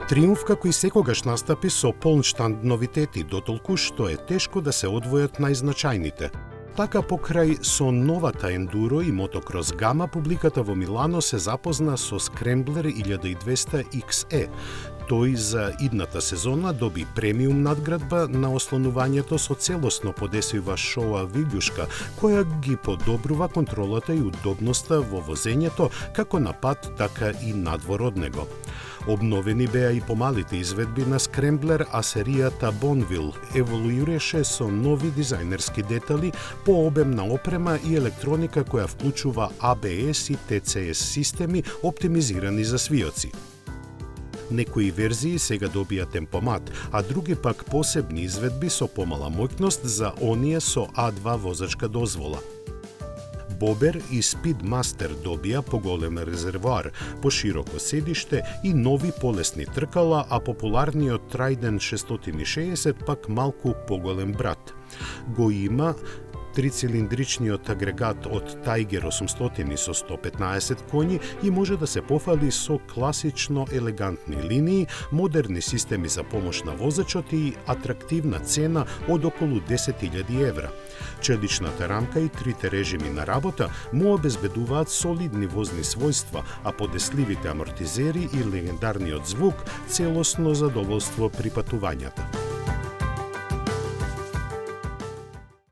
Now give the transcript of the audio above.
Триумф како и секогаш настапи со полн штанд новитети, дотолку што е тешко да се одвојат најзначајните. Така покрај со новата ендуро и мотокрос гама, публиката во Милано се запозна со Scrambler 1200 XE. Тој за идната сезона доби премиум надградба на ослонувањето со целосно подесива шоа вилјушка, која ги подобрува контролата и удобноста во возењето, како на пат, така и надвор од него. Обновени беа и помалите изведби на Scrambler, а серијата Bonneville еволуираше со нови дизајнерски детали, пообемна опрема и електроника која вклучува ABS и TCS системи оптимизирани за свиоци. Некои верзии сега добија темпомат, а други пак посебни изведби со помала моќност за оние со A2 возачка дозвола. Бобер и Speedmaster добија поголем резервоар, пошироко седиште и нови полесни тркала, а популарниот Trident 660 пак малку поголем брат. Го има трицилиндричниот агрегат од Tiger 800 со 115 коњи и може да се пофали со класично елегантни линии, модерни системи за помош на возачот и атрактивна цена од околу 10.000 евра. Челичната рамка и трите режими на работа му обезбедуваат солидни возни својства, а подесливите амортизери и легендарниот звук целосно задоволство при патувањата.